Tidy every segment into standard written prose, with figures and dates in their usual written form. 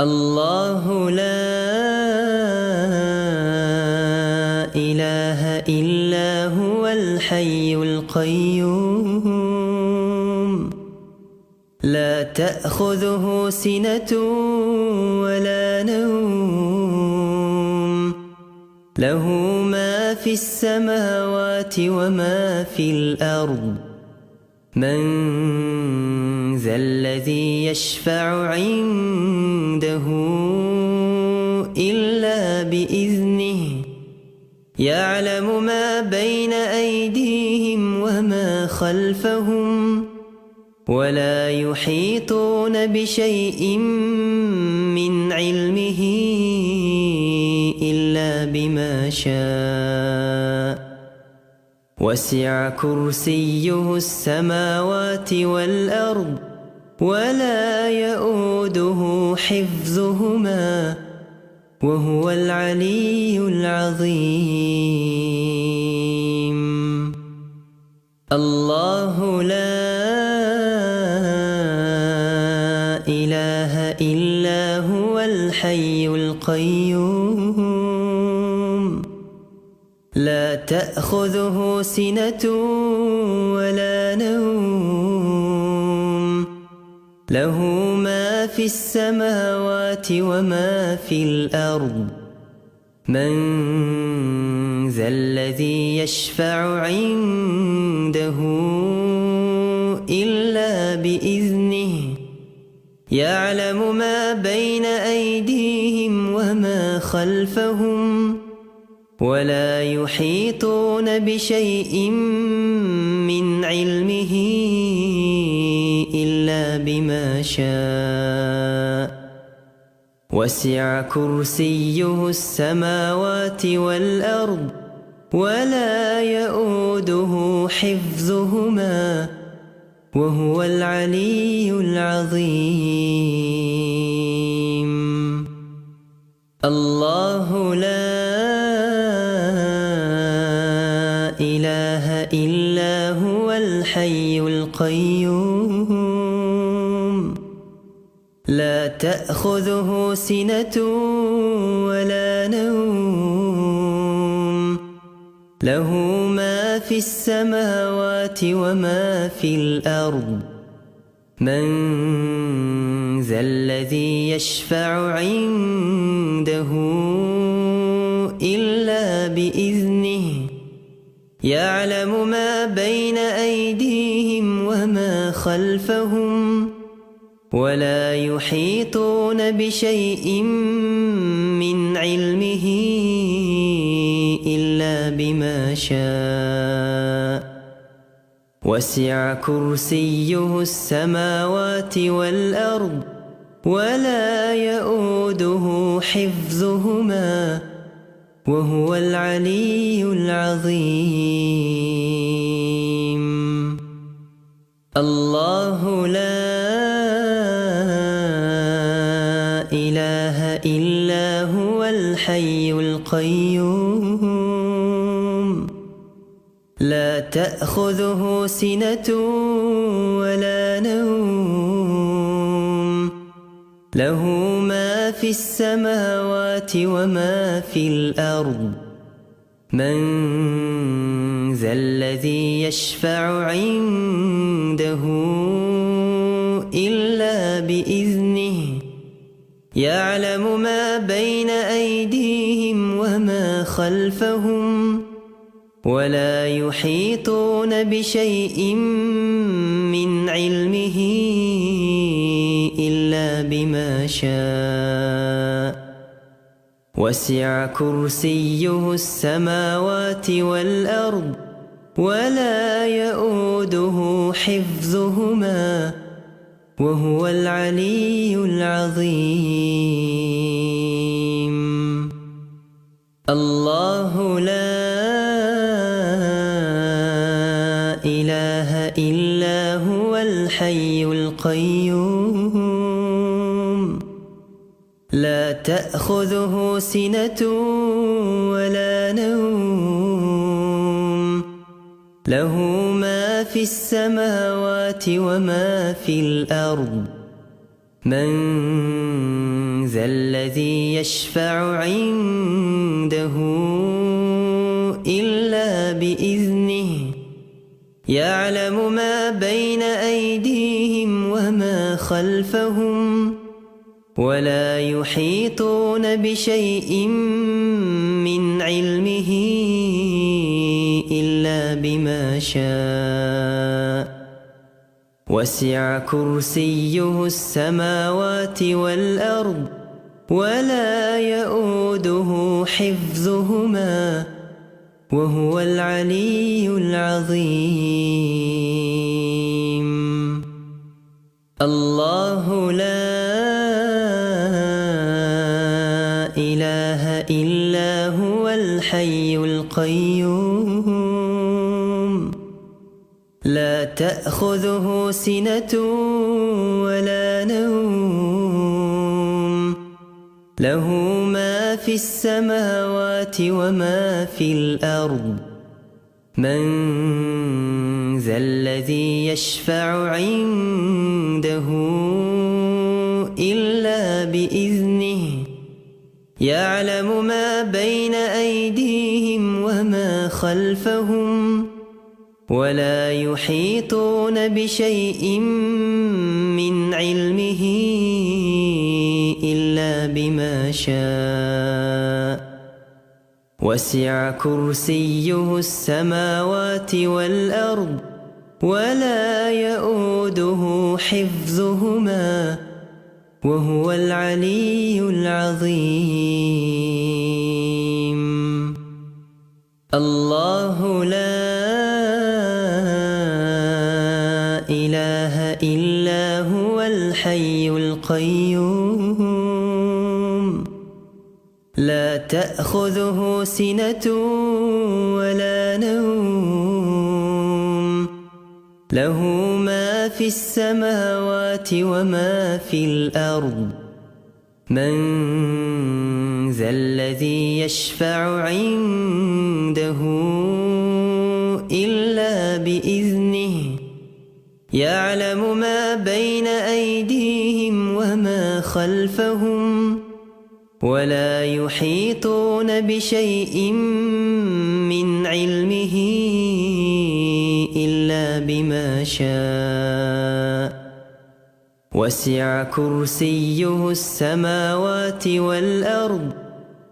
الله لا إله إلا هو الحي القيوم لا تأخذه سنة ولا نوم له ما في السماوات وما في الأرض من ذا الذي يشفع عنده إلا بإذنه يعلم ما بين أيديهم وما خلفهم ولا يحيطون بشيء من علمه إلا بما شاء وسع كرسيه السماوات والأرض ولا يؤوده حفظهما وهو العلي العظيم. الله لا إله إلا هو الحي القيوم لا تأخذه سنة ولا نوم له ما في السماوات وما في الأرض من ذا الذي يشفع عنده إلا بإذنه يعلم ما بين أيديهم وما خلفهم ولا يحيطون بشيء من علمه إلا بما شاء وسع كرسيه السماوات والأرض ولا يؤوده حفظهما وهو العلي العظيم. الله لا إله إلا هو الحي القيوم لا تأخذه سنة ولا نوم له ما في السماوات وما في الأرض من ذا الذي يشفع عنده إلا بإذنه يعلم ما بين أيديهم وما خلفهم ولا يحيطون بشيء من علمه إلا بما شاء وسع كرسيه السماوات والأرض ولا يؤوده حفظهما وهو العلي العظيم. الله لا إله إلا هو الحي القيوم لا تأخذه سنة ولا نوم له ما في السماوات وما في الأرض من ذا الذي يشفع عنده إلا بإذنه يعلم ما بين أيديهم وما خلفهم ولا يحيطون بشيء من علمه إلا بما شاء وسع كرسيه السماوات والأرض ولا يؤوده حفظهما وهو العلي العظيم. الله لا إله إلا هو الحي القيوم لا تأخذه سنة ولا نوم له ما في السماوات وما في الأرض من ذا الذي يشفع عنده إلا بإذنه يعلم ما بين أيديهم وما خلفهم ولا يحيطون بشيء من علمه إلا بما شاء وسع كرسيه السماوات والأرض ولا يؤوده حفظهما وهو العلي العظيم. الله لا إله إلا هو الحي القيوم لا تأخذه سنة ولا نوم له ما في السماوات وما في الأرض من ذا الذي يشفع عنده إلا بإذنه يعلم ما بين أيديهم وما خلفهم ولا يحيطون بشيء من علمه إلا بما شاء وسع كرسيه السماوات والأرض ولا يؤوده حفظهما وهو العلي العظيم. الله لا إله إلا هو الحي القيوم لا تأخذه سنة ولا نوم له ما في السماوات وما في الأرض من ذا الذي يشفع عنده إلا بإذنه يعلم ما بين أيديهم وما خلفهم ولا يحيطون بشيء من علمه إلا بما شاء وسع كرسيه السماوات والأرض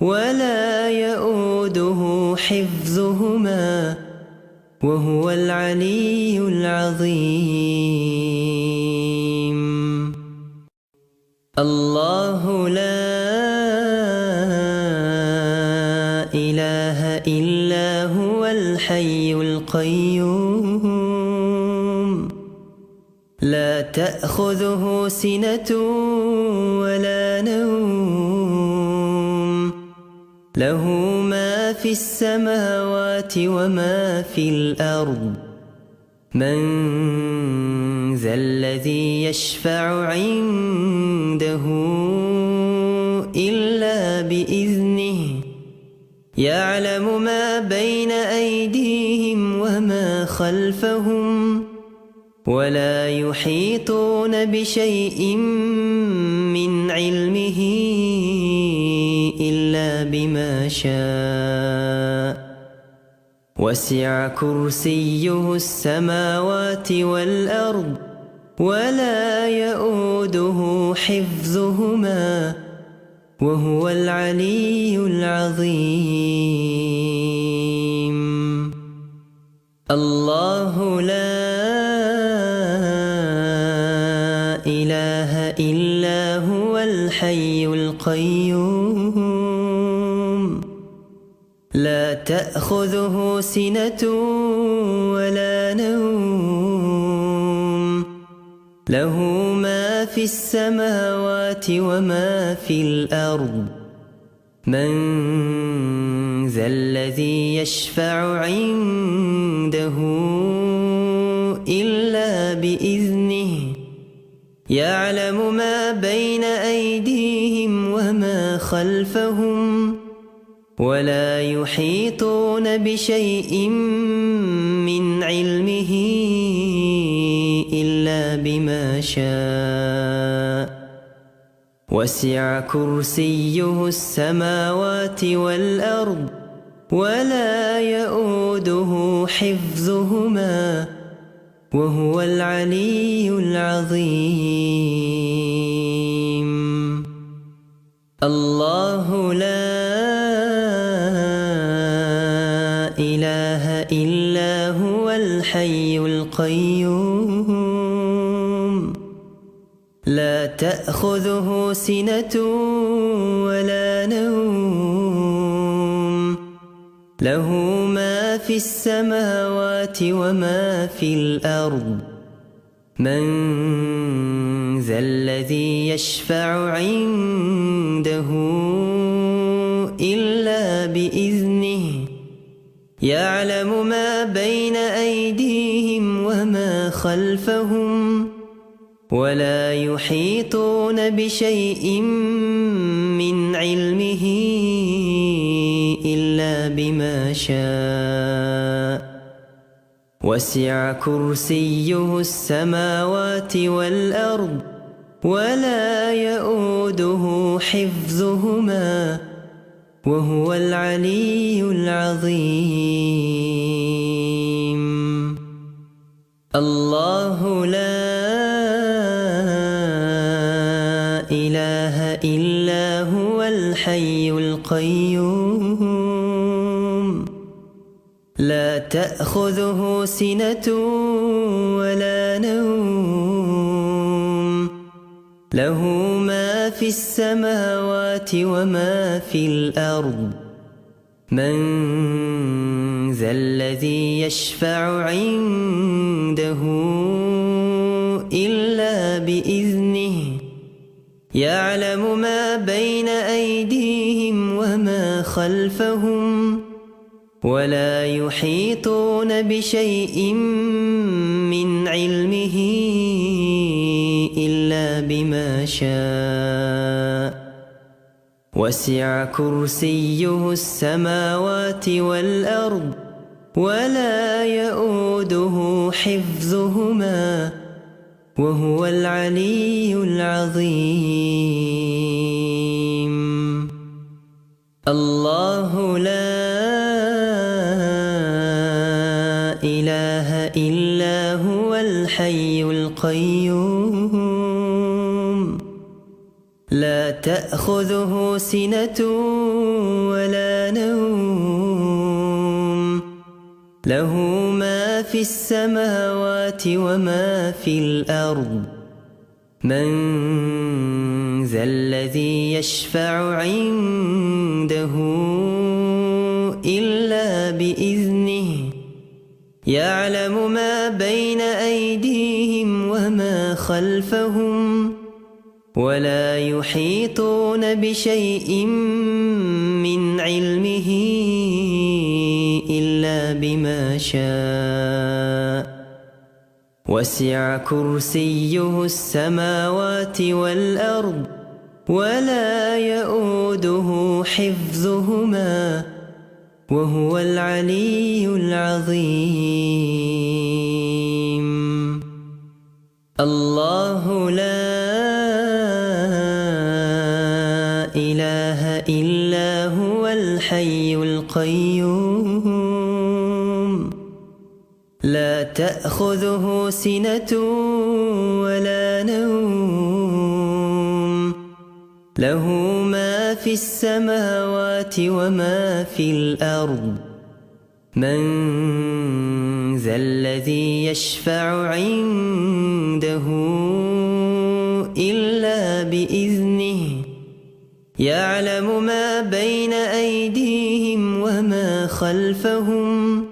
ولا يؤوده حفظهما وهو العلي العظيم. الله لا إله إلا هو الحي القيوم لا تأخذه سنة ولا نوم له ما في السماوات وما في الأرض من ذا الذي يشفع عنده إلا بإذنه يعلم ما بين أيديهم وما خلفهم ولا يحيطون بشيء من علمه إلا بما شاء وسع كرسيه السماوات والأرض ولا يؤوده حفظهما وهو العلي العظيم. الله لا إله إلا هو الحي القيوم لا تأخذه سنة ولا نوم له ما في السماوات وما في الأرض من ذا الذي يشفع عنده إلا بإذنه يعلم ما بين أيديهم وما خلفهم ولا يحيطون بشيء من علمه إلا بما شاء وسع كرسيه السماوات والأرض ولا يؤوده حفظهما وهو العلي العظيم. الله لا إله إلا هو الحي القيوم لا تأخذه سنة ولا نوم له ما في السماوات وما في الأرض من ذا الذي يشفع عنده إلا بإذنه يعلم ما بين أيديهم وما خلفهم ولا يحيطون بشيء من علمه إلا بما شاء وسع كرسيه السماوات والأرض ولا يؤوده حفظهما وهو العلي العظيم. الله لا إله إلا هو الحي القيوم لا تأخذه سنة ولا نوم له ما في السماوات وما في الأرض من ذا الذي يشفع عنده إلا بإذنه يعلم ما بين أيديهم وما خلفهم ولا يحيطون بشيء من علمه إلا بما شاء وسع كرسيه السماوات والأرض ولا يؤوده حفظهما وهو العلي العظيم. الله لا إله إلا هو الحي القيوم لا تأخذه سنة ولا نوم له ما في السماوات وما في الأرض من ذا الذي يشفع عنده إلا بإذنه يعلم ما بين أيديهم وما خلفهم ولا يحيطون بشيء من علمه إلا بما شاء وسع كرسيه السماوات والأرض ولا يؤوده حفظهما وهو العلي العظيم. الله لا إله إلا هو الحي القيوم لا تأخذه سنة ولا نوم له ما في السماوات وما في الأرض من ذا الذي يشفع عنده إلا بإذنه يعلم ما بين أيديهم وما خلفهم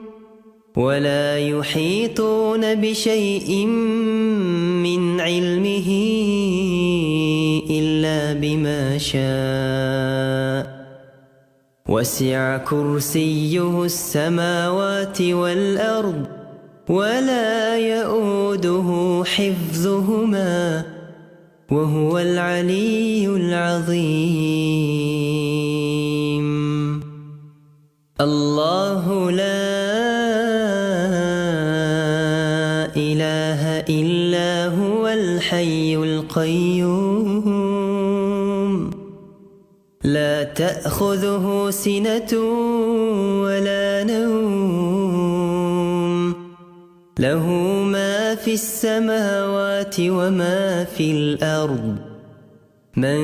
ولا يحيطون بشيء من علمه إلا بما شاء وسع كرسيه السماوات والأرض ولا يؤوده حفظهما وهو العلي العظيم. الله لا إله إلا هو الحي القيوم لا تأخذه سنة ولا نوم له ما في السماوات وما في الأرض من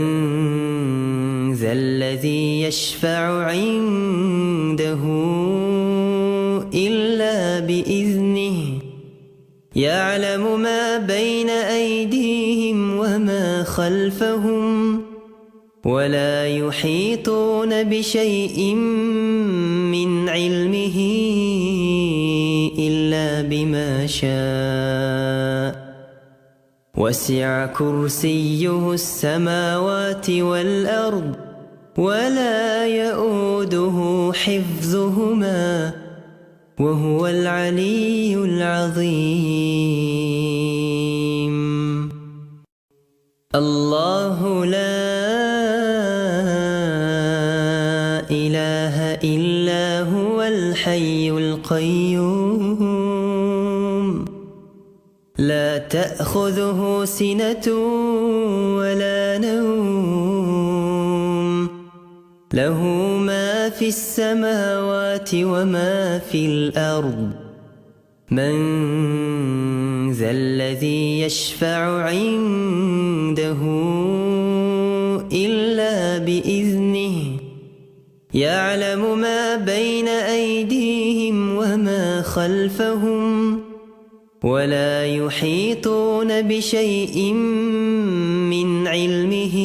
ذا الذي يشفع عنده إلا بإذنه يعلم ما بين أيديهم وما خلفهم ولا يحيطون بشيء من علمه إلا بما شاء وسع كرسيه السماوات والأرض ولا يؤوده حفظهما وهو العلي العظيم. الله لا إله إلا هو الحي القيوم لا تأخذه سنة ولا نوم له ما في السماوات وما في الأرض من ذا الذي يشفع عنده إلا بإذنه يعلم ما بين أيديهم وما خلفهم ولا يحيطون بشيء من علمه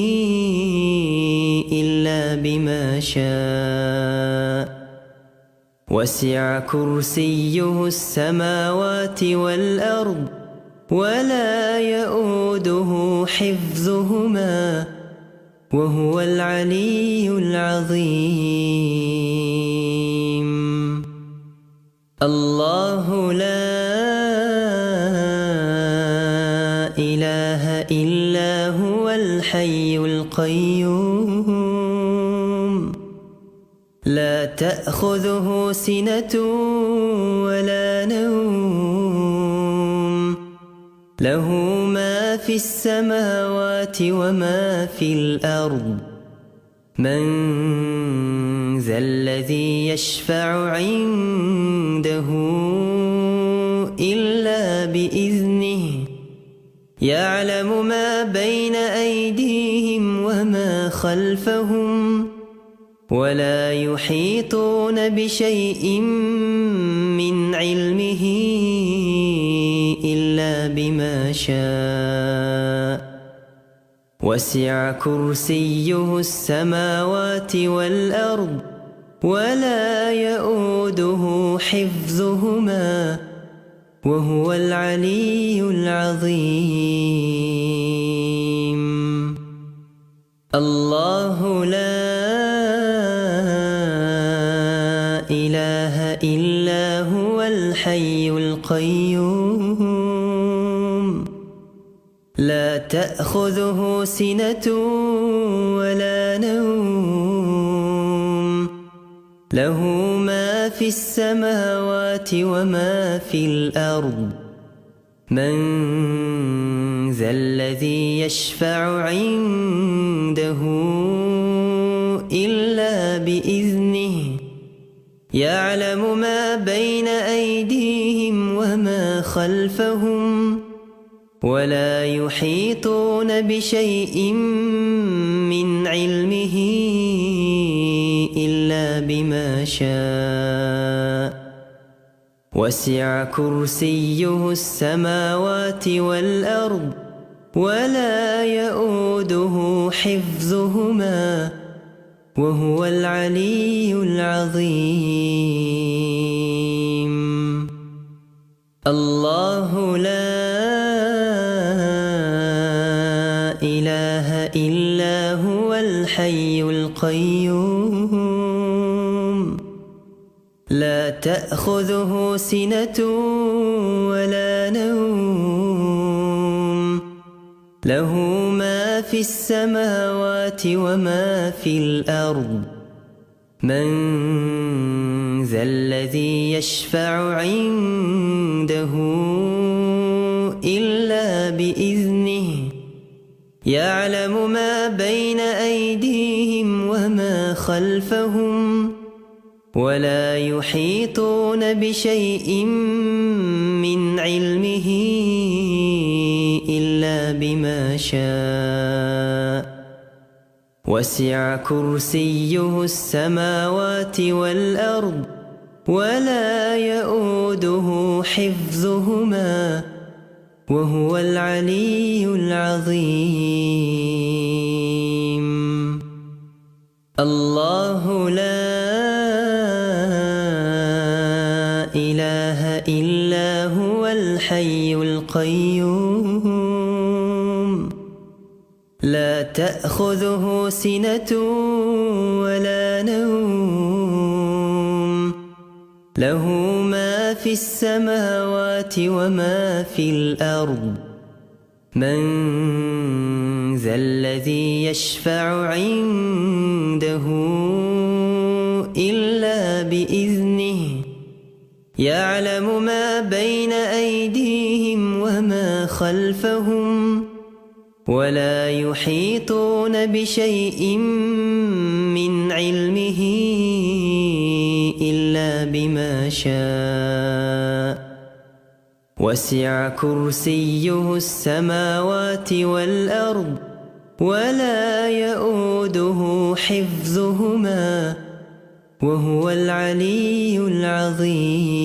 إلا بما شاء وسع كرسيه السماوات والأرض ولا يؤوده حفظهما وهو العلي العظيم. الله لا إله إلا هو الحي القيوم لا تأخذه سنة ولا نوم له ما في السماوات وما في الأرض من ذا الذي يشفع عنده إلا بإذنه يعلم ما بين أيديهم وما خلفهم ولا يحيطون بشيء من علمه إلا بما شاء وسع كرسيه السماوات والأرض ولا يؤوده حفظهما وهو العلي العظيم. الله لا إله إلا هو الحي القيوم لا تأخذه سنة ولا نوم له ما في السماوات وما في الأرض من ذا الذي يشفع عنده إلا بإذنه يعلم ما بين أيديهم وما خلفهم ولا يحيطون بشيء من علمه إلا بما شاء وسع كرسيه السماوات والأرض ولا يؤوده حفظهما وهو العلي العظيم. الله لا إله إلا هو الحي القيوم لا تأخذه سنة ولا نوم له ما في السماوات وما في الأرض من ذا الذي يشفع عنده إلا بإذنه يعلم ما بين أيديهم وما خلفهم ولا يحيطون بشيء من علمه إلا بما شاء وسع كرسيه السماوات والأرض ولا يؤوده حفظهما وهو العلي العظيم. الله لا إله إلا هو الحي القيوم لا تأخذه سنة ولا نوم له ما في السماوات وما في الأرض من ذا الذي يشفع عنده إلا بإذنه يعلم ما بين أيديهم وما خلفهم ولا يحيطون بشيء من علمه إلا بما شاء وسع كرسيه السماوات والأرض ولا يؤوده حفظهما وهو العلي العظيم.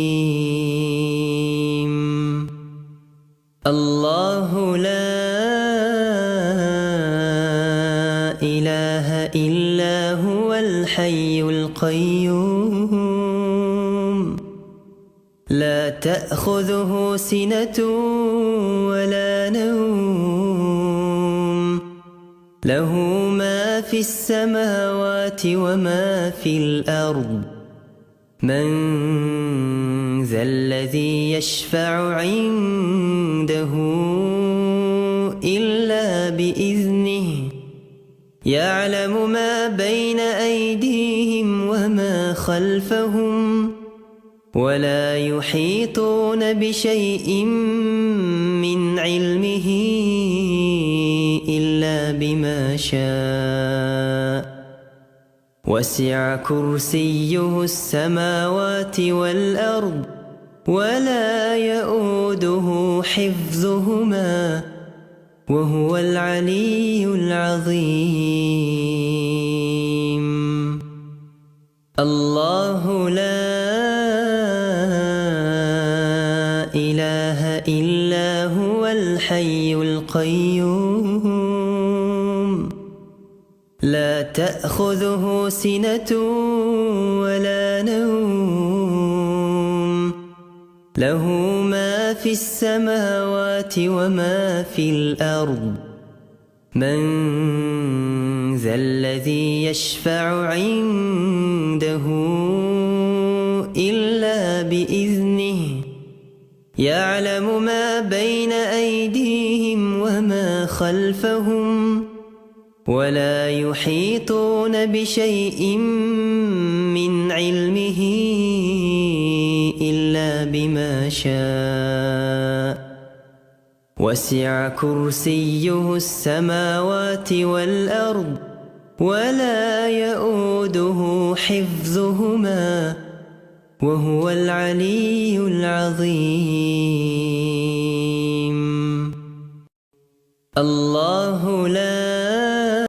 الله لا إله إلا هو الحي القيوم لا تأخذه سنة ولا نوم له ما في السماوات وما في الأرض من ذا الذي يشفع عنده إلا بإذنه يعلم ما بين أيديهم وما خلفهم ولا يحيطون بشيء من علمه إلا بما شاء وسع كرسيه السماوات والأرض ولا يؤوده حفظهما وهو العلي العظيم. الله لا إله إلا هو الحي القيوم لا تأخذه سنة ولا نوم له ما في السماوات وما في الأرض من ذا الذي يشفع عنده إلا بإذنه يعلم ما بين أيديهم وما خلفهم ولا يحيطون بشيء من علمه إلا بما شاء وسع كرسيه السماوات والأرض ولا يؤوده حفظهما وهو العلي العظيم. الله لا